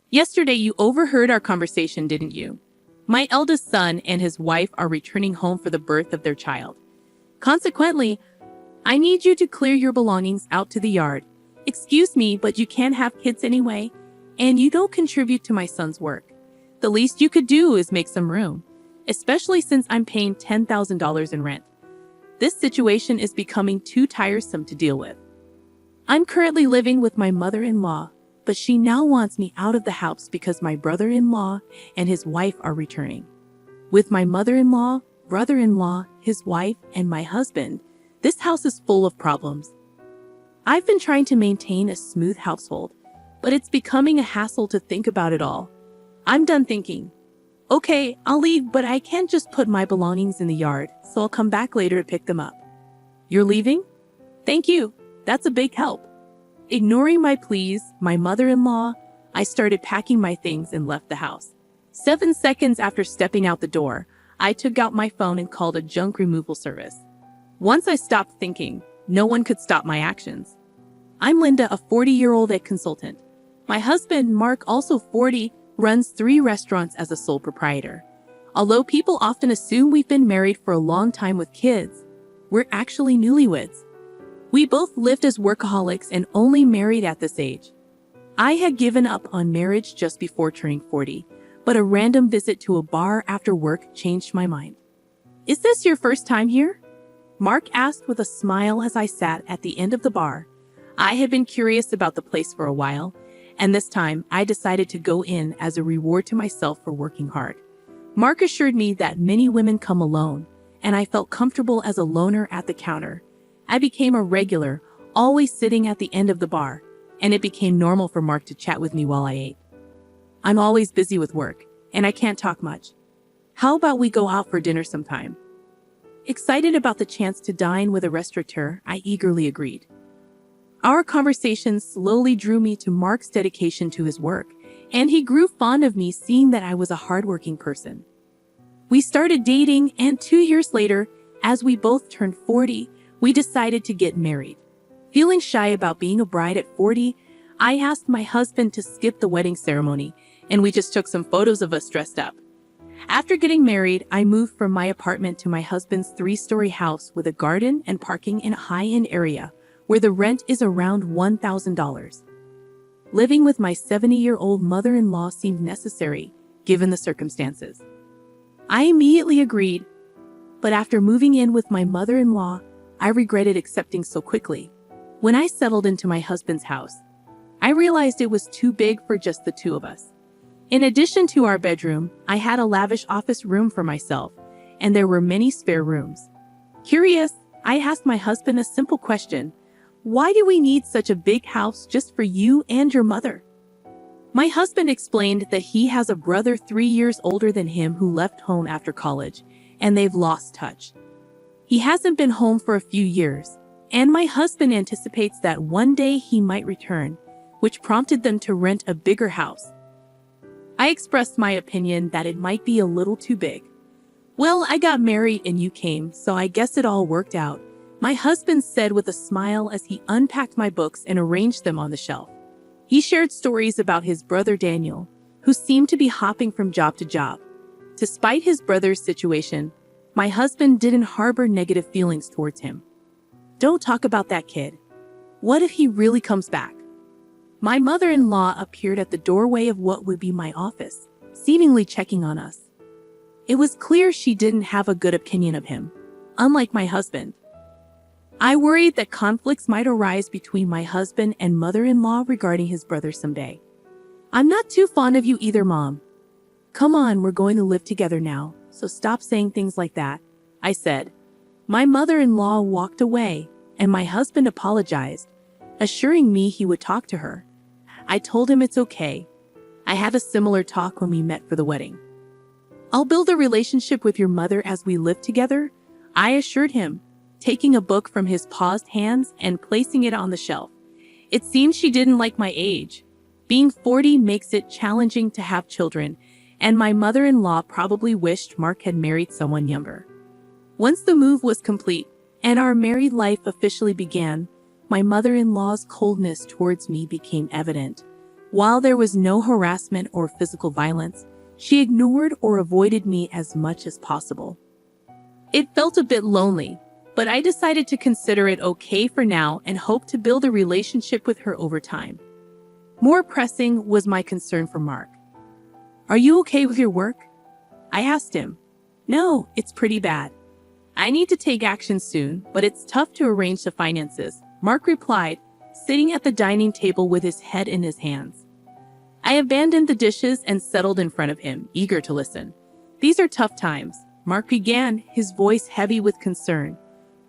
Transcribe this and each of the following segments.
Yesterday, you overheard our conversation, didn't you? My eldest son and his wife are returning home for the birth of their child. Consequently, I need you to clear your belongings out to the yard. Excuse me, but you can't have kids anyway, and you don't contribute to my son's work. The least you could do is make some room, especially since I'm paying $10,000 in rent. This situation is becoming too tiresome to deal with. I'm currently living with my mother-in-law, but she now wants me out of the house because my brother-in-law and his wife are returning. With my mother-in-law, brother-in-law, his wife, and my husband, this house is full of problems. I've been trying to maintain a smooth household, but it's becoming a hassle to think about it all. I'm done thinking. Okay, I'll leave, but I can't just put my belongings in the yard, so I'll come back later to pick them up. You're leaving? Thank you. That's a big help. Ignoring my pleas, my mother-in-law, I started packing my things and left the house. 7 seconds after stepping out the door, I took out my phone and called a junk removal service. Once I stopped thinking, no one could stop my actions. I'm Linda, a 40-year-old consultant. My husband, Mark, also 40, runs 3 restaurants as a sole proprietor. Although people often assume we've been married for a long time with kids, we're actually newlyweds. We both lived as workaholics and only married at this age. I had given up on marriage just before turning 40, but a random visit to a bar after work changed my mind. Is this your first time here? Mark asked with a smile as I sat at the end of the bar. I had been curious about the place for a while, and this time I decided to go in as a reward to myself for working hard. Mark assured me that many women come alone, and I felt comfortable as a loner at the counter. I became a regular, always sitting at the end of the bar, and it became normal for Mark to chat with me while I ate. I'm always busy with work, and I can't talk much. How about we go out for dinner sometime? Excited about the chance to dine with a restaurateur, I eagerly agreed. Our conversation slowly drew me to Mark's dedication to his work, and he grew fond of me seeing that I was a hardworking person. We started dating, and 2 years later, as we both turned 40, we decided to get married. Feeling shy about being a bride at 40, I asked my husband to skip the wedding ceremony, and we just took some photos of us dressed up. After getting married, I moved from my apartment to my husband's 3-story house with a garden and parking in a high-end area where the rent is around $1,000. Living with my 70-year-old mother-in-law seemed necessary, given the circumstances. I immediately agreed, but after moving in with my mother-in-law, I regretted accepting so quickly. When I settled into my husband's house, I realized it was too big for just the 2 of us. In addition to our bedroom, I had a lavish office room for myself, and there were many spare rooms. Curious, I asked my husband a simple question: why do we need such a big house just for you and your mother? My husband explained that he has a brother 3 years older than him who left home after college, and they've lost touch. He hasn't been home for a few years, and my husband anticipates that one day he might return, which prompted them to rent a bigger house. I expressed my opinion that it might be a little too big. Well, I got married and you came, so I guess it all worked out, my husband said with a smile as he unpacked my books and arranged them on the shelf. He shared stories about his brother Daniel, who seemed to be hopping from job to job. Despite his brother's situation, my husband didn't harbor negative feelings towards him. Don't talk about that kid. What if he really comes back? My mother-in-law appeared at the doorway of what would be my office, seemingly checking on us. It was clear she didn't have a good opinion of him, unlike my husband. I worried that conflicts might arise between my husband and mother-in-law regarding his brother someday. I'm not too fond of you either, Mom. Come on, we're going to live together now, so stop saying things like that, I said. My mother-in-law walked away, and my husband apologized, assuring me he would talk to her. I told him it's okay. I had a similar talk when we met for the wedding. I'll build a relationship with your mother as we live together, I assured him, taking a book from his paused hands and placing it on the shelf. It seemed she didn't like my age. Being 40 makes it challenging to have children, and my mother-in-law probably wished Mark had married someone younger. Once the move was complete and our married life officially began, my mother-in-law's coldness towards me became evident. While there was no harassment or physical violence, she ignored or avoided me as much as possible. It felt a bit lonely, but I decided to consider it okay for now and hope to build a relationship with her over time. More pressing was my concern for Mark. "Are you okay with your work?" I asked him. "No, it's pretty bad. I need to take action soon, but it's tough to arrange the finances," Mark replied, sitting at the dining table with his head in his hands. I abandoned the dishes and settled in front of him, eager to listen. "These are tough times," Mark began, his voice heavy with concern.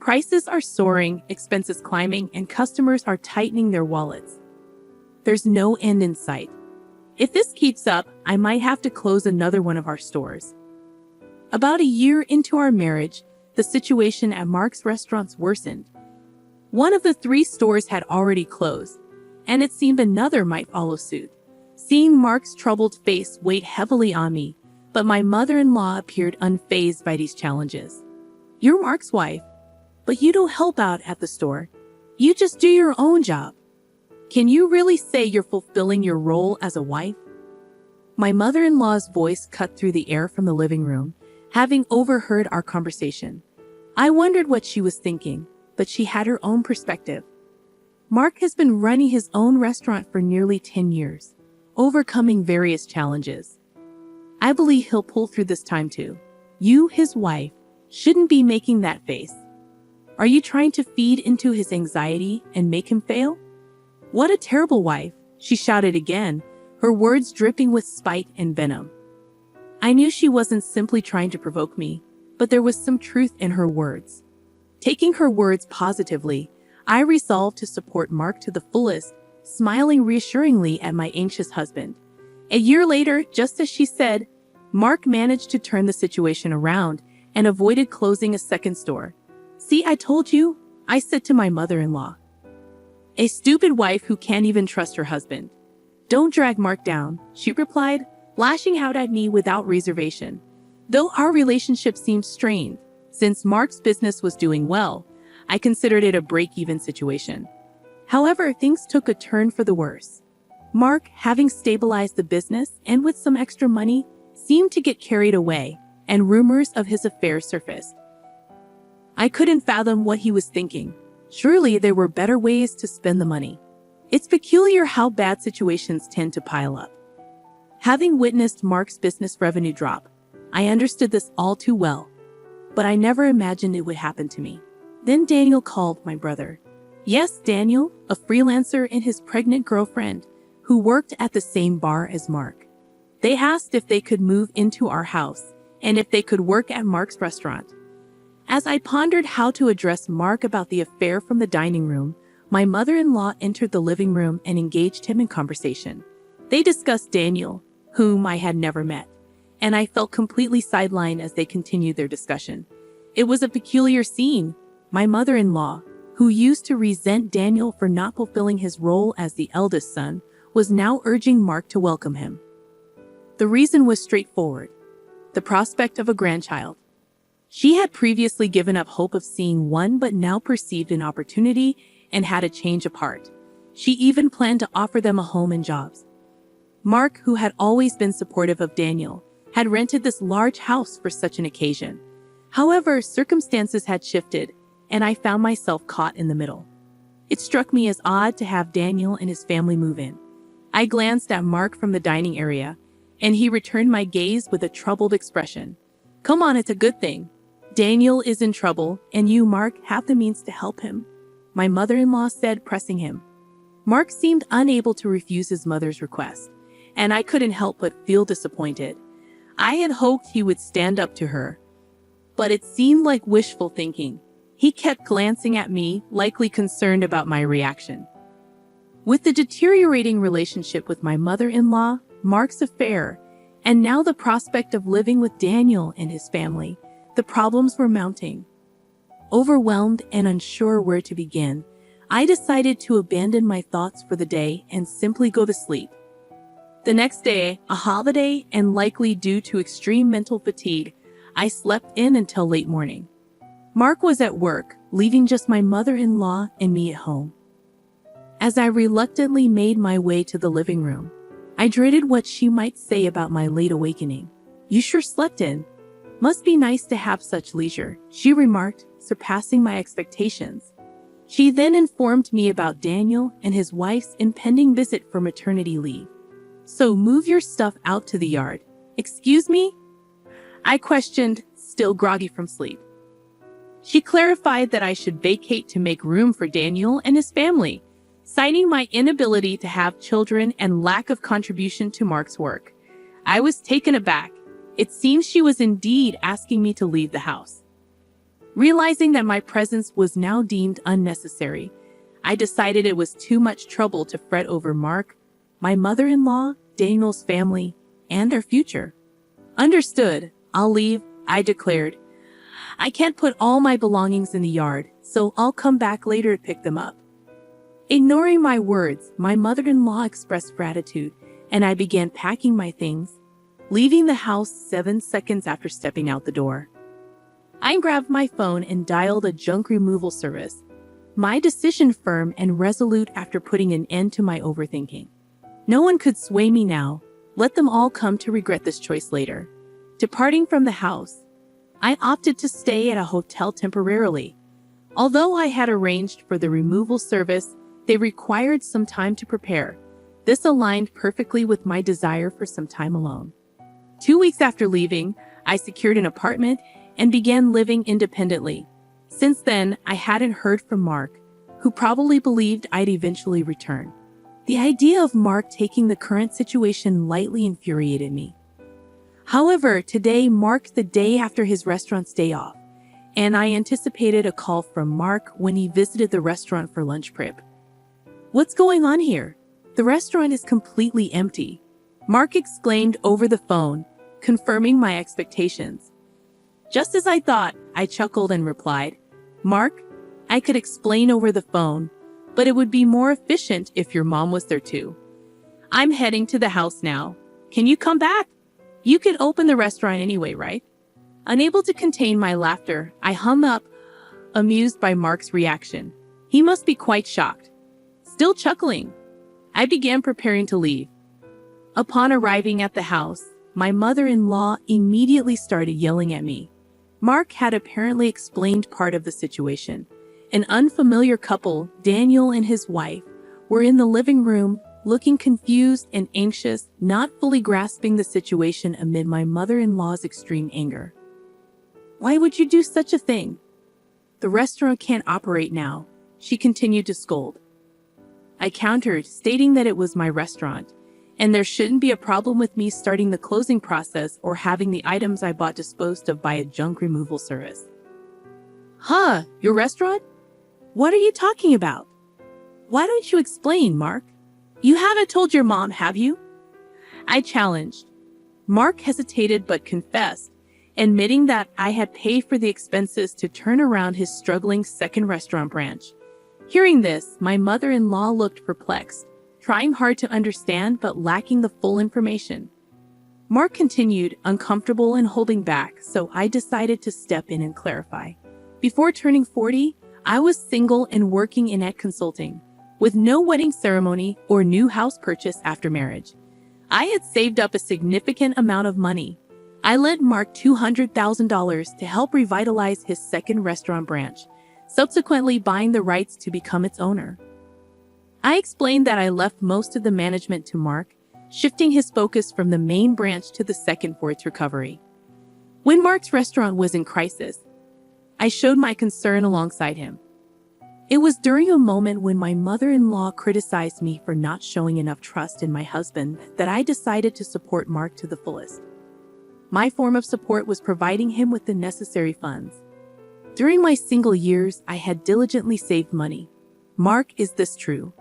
"Prices are soaring, expenses climbing, and customers are tightening their wallets. There's no end in sight. If this keeps up, I might have to close another one of our stores." About a year into our marriage, the situation at Mark's restaurants worsened. One of the 3 stores had already closed, and it seemed another might follow suit. Seeing Mark's troubled face weighed heavily on me, but my mother-in-law appeared unfazed by these challenges. "You're Mark's wife, but you don't help out at the store. You just do your own job. Can you really say you're fulfilling your role as a wife?" My mother-in-law's voice cut through the air from the living room, having overheard our conversation. I wondered what she was thinking, but she had her own perspective. "Mark has been running his own restaurant for nearly 10 years, overcoming various challenges. I believe he'll pull through this time too. You, his wife, shouldn't be making that face. Are you trying to feed into his anxiety and make him fail?" "What a terrible wife," she shouted again, her words dripping with spite and venom. I knew she wasn't simply trying to provoke me, but there was some truth in her words. Taking her words positively, I resolved to support Mark to the fullest, smiling reassuringly at my anxious husband. A year later, just as she said, Mark managed to turn the situation around and avoided closing a second store. "See, I told you," I said to my mother-in-law. "A stupid wife who can't even trust her husband. Don't drag Mark down," she replied, lashing out at me without reservation. Though our relationship seemed strained, since Mark's business was doing well, I considered it a break-even situation. However, things took a turn for the worse. Mark, having stabilized the business and with some extra money, seemed to get carried away, and rumors of his affair surfaced. I couldn't fathom what he was thinking. Surely there were better ways to spend the money. It's peculiar how bad situations tend to pile up. Having witnessed Mark's business revenue drop, I understood this all too well, but I never imagined it would happen to me. Then Daniel called, my brother. Yes, Daniel, a freelancer, and his pregnant girlfriend, who worked at the same bar as Mark. They asked if they could move into our house and if they could work at Mark's restaurant. As I pondered how to address Mark about the affair from the dining room, my mother-in-law entered the living room and engaged him in conversation. They discussed Daniel, whom I had never met, and I felt completely sidelined as they continued their discussion. It was a peculiar scene. My mother-in-law, who used to resent Daniel for not fulfilling his role as the eldest son, was now urging Mark to welcome him. The reason was straightforward: the prospect of a grandchild. She had previously given up hope of seeing one, but now perceived an opportunity and had a change of heart. She even planned to offer them a home and jobs. Mark, who had always been supportive of Daniel, had rented this large house for such an occasion. However, circumstances had shifted, and I found myself caught in the middle. It struck me as odd to have Daniel and his family move in. I glanced at Mark from the dining area, and he returned my gaze with a troubled expression. Come on, it's a good thing. Daniel is in trouble, and you, Mark, have the means to help him, my mother-in-law said, pressing him. Mark seemed unable to refuse his mother's request, and I couldn't help but feel disappointed. I had hoped he would stand up to her, but it seemed like wishful thinking. He kept glancing at me, likely concerned about my reaction. With the deteriorating relationship with my mother-in-law, Mark's affair, and now the prospect of living with Daniel and his family, the problems were mounting. Overwhelmed and unsure where to begin, I decided to abandon my thoughts for the day and simply go to sleep. The next day, a holiday and likely due to extreme mental fatigue, I slept in until late morning. Mark was at work, leaving just my mother-in-law and me at home. As I reluctantly made my way to the living room, I dreaded what she might say about my late awakening. "You sure slept in. Must be nice to have such leisure," she remarked, surpassing my expectations. She then informed me about Daniel and his wife's impending visit for maternity leave. "So move your stuff out to the yard." "Excuse me?" I questioned, still groggy from sleep. She clarified that I should vacate to make room for Daniel and his family, citing my inability to have children and lack of contribution to Mark's work. I was taken aback. It seems she was indeed asking me to leave the house. Realizing that my presence was now deemed unnecessary, I decided it was too much trouble to fret over Mark, my mother-in-law, Daniel's family, and their future. "Understood. I'll leave," I declared. "I can't put all my belongings in the yard, so I'll come back later to pick them up." Ignoring my words, my mother-in-law expressed gratitude, and I began packing my things, leaving the house 7 seconds after stepping out the door. I grabbed my phone and dialed a junk removal service, my decision firm and resolute after putting an end to my overthinking. No one could sway me now. Let them all come to regret this choice later. Departing from the house, I opted to stay at a hotel temporarily. Although I had arranged for the removal service, they required some time to prepare. This aligned perfectly with my desire for some time alone. 2 weeks after leaving, I secured an apartment and began living independently. Since then, I hadn't heard from Mark, who probably believed I'd eventually return. The idea of Mark taking the current situation lightly infuriated me. However, today marked the day after his restaurant's day off, and I anticipated a call from Mark when he visited the restaurant for lunch prep. "What's going on here? The restaurant is completely empty," Mark exclaimed over the phone, confirming my expectations. "Just as I thought," I chuckled and replied. "Mark, I could explain over the phone, but it would be more efficient if your mom was there too. I'm heading to the house now. Can you come back? You could open the restaurant anyway, right?" Unable to contain my laughter, I hung up, amused by Mark's reaction. He must be quite shocked. Still chuckling, I began preparing to leave. Upon arriving at the house, my mother-in-law immediately started yelling at me. Mark had apparently explained part of the situation. An unfamiliar couple, Daniel and his wife, were in the living room, looking confused and anxious, not fully grasping the situation amid my mother-in-law's extreme anger. "Why would you do such a thing? The restaurant can't operate now," she continued to scold. I countered, stating that it was my restaurant, and there shouldn't be a problem with me starting the closing process or having the items I bought disposed of by a junk removal service. "Huh, your restaurant? What are you talking about? Why don't you explain, Mark? You haven't told your mom, have you?" I challenged. Mark hesitated but confessed, admitting that I had paid for the expenses to turn around his struggling second restaurant branch. Hearing this, my mother-in-law looked perplexed, trying hard to understand but lacking the full information. Mark continued, uncomfortable and holding back, so I decided to step in and clarify. Before turning 40, I was single and working in consulting, with no wedding ceremony or new house purchase after marriage. I had saved up a significant amount of money. I lent Mark $200,000 to help revitalize his second restaurant branch, subsequently buying the rights to become its owner. I explained that I left most of the management to Mark, shifting his focus from the main branch to the second for its recovery. When Mark's restaurant was in crisis, I showed my concern alongside him. It was during a moment when my mother-in-law criticized me for not showing enough trust in my husband that I decided to support Mark to the fullest. My form of support was providing him with the necessary funds. During my single years, I had diligently saved money. "Mark, is this true?"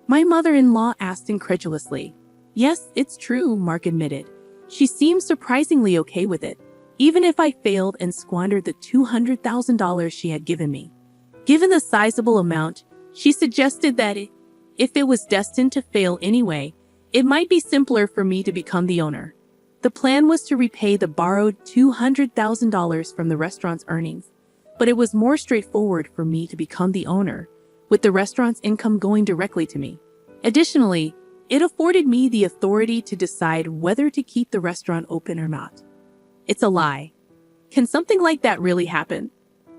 My mother-in-law asked incredulously. "Yes, it's true," Mark admitted. She seemed surprisingly okay with it, even if I failed and squandered the $200,000 she had given me. Given the sizable amount, she suggested that if it was destined to fail anyway, it might be simpler for me to become the owner. The plan was to repay the borrowed $200,000 from the restaurant's earnings, but it was more straightforward for me to become the owner, with the restaurant's income going directly to me. Additionally, it afforded me the authority to decide whether to keep the restaurant open or not. It's a lie. Can something like that really happen?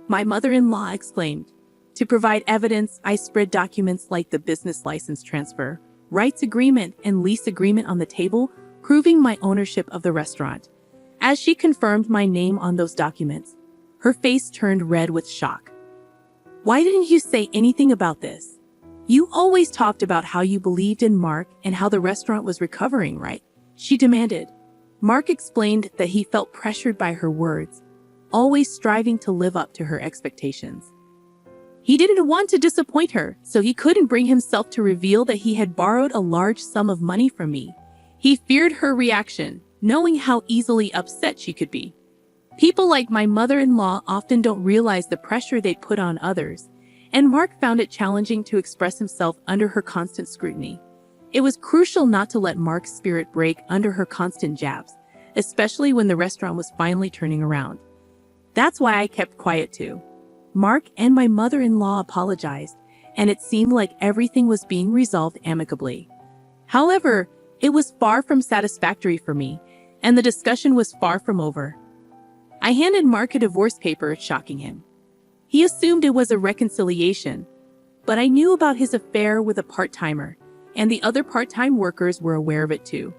My mother-in-law exclaimed. To provide evidence, I spread documents like the business license transfer, rights agreement, and lease agreement on the table, proving my ownership of the restaurant. As she confirmed my name on those documents, her face turned red with shock. Why didn't you say anything about this? You always talked about how you believed in Mark and how the restaurant was recovering, right? She demanded. Mark explained that he felt pressured by her words, always striving to live up to her expectations. He didn't want to disappoint her, so he couldn't bring himself to reveal that he had borrowed a large sum of money from me. He feared her reaction, knowing how easily upset she could be. People like my mother-in-law often don't realize the pressure they put on others, and Mark found it challenging to express himself under her constant scrutiny. It was crucial not to let Mark's spirit break under her constant jabs, especially when the restaurant was finally turning around. That's why I kept quiet too. Mark and my mother-in-law apologized, and it seemed like everything was being resolved amicably. However, it was far from satisfactory for me, and the discussion was far from over. I handed Mark a divorce paper, shocking him. He assumed it was a reconciliation, but I knew about his affair with a part-timer, and the other part-time workers were aware of it too.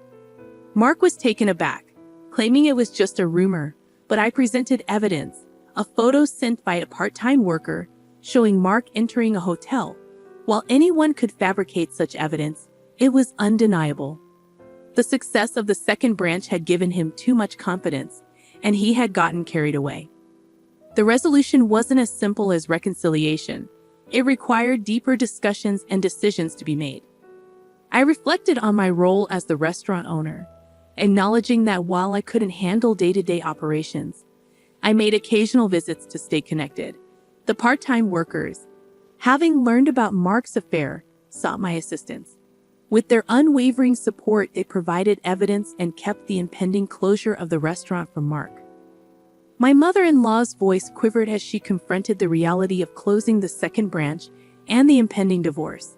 Mark was taken aback, claiming it was just a rumor, but I presented evidence, a photo sent by a part-time worker showing Mark entering a hotel. While anyone could fabricate such evidence, it was undeniable. The success of the second branch had given him too much confidence, and he had gotten carried away. The resolution wasn't as simple as reconciliation. It required deeper discussions and decisions to be made. I reflected on my role as the restaurant owner, acknowledging that while I couldn't handle day-to-day operations, I made occasional visits to stay connected. The part-time workers, having learned about Mark's affair, sought my assistance. With their unwavering support, they provided evidence and kept the impending closure of the restaurant from Mark. My mother-in-law's voice quivered as she confronted the reality of closing the second branch and the impending divorce.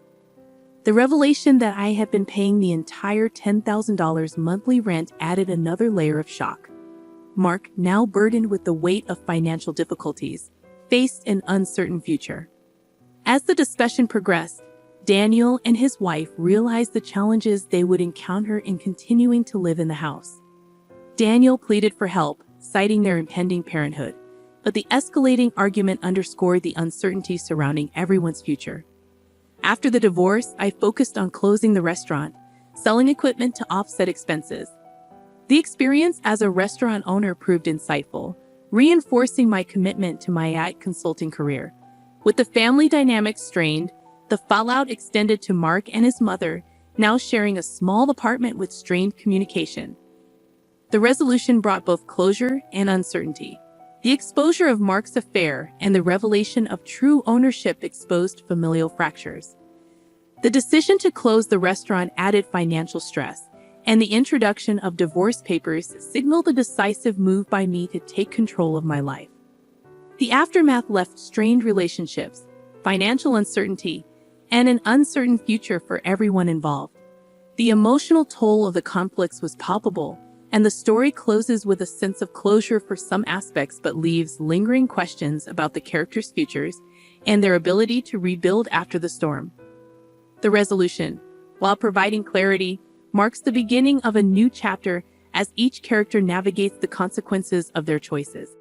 The revelation that I had been paying the entire $10,000 monthly rent added another layer of shock. Mark, now burdened with the weight of financial difficulties, faced an uncertain future. As the discussion progressed, Daniel and his wife realized the challenges they would encounter in continuing to live in the house. Daniel pleaded for help, citing their impending parenthood, but the escalating argument underscored the uncertainty surrounding everyone's future. After the divorce, I focused on closing the restaurant, selling equipment to offset expenses. The experience as a restaurant owner proved insightful, reinforcing my commitment to my ad consulting career. With the family dynamics strained, the fallout extended to Mark and his mother, now sharing a small apartment with strained communication. The resolution brought both closure and uncertainty. The exposure of Mark's affair and the revelation of true ownership exposed familial fractures. The decision to close the restaurant added financial stress, and the introduction of divorce papers signaled a decisive move by me to take control of my life. The aftermath left strained relationships, financial uncertainty, and an uncertain future for everyone involved. The emotional toll of the conflicts was palpable, and the story closes with a sense of closure for some aspects but leaves lingering questions about the characters' futures and their ability to rebuild after the storm. The resolution, while providing clarity, marks the beginning of a new chapter as each character navigates the consequences of their choices.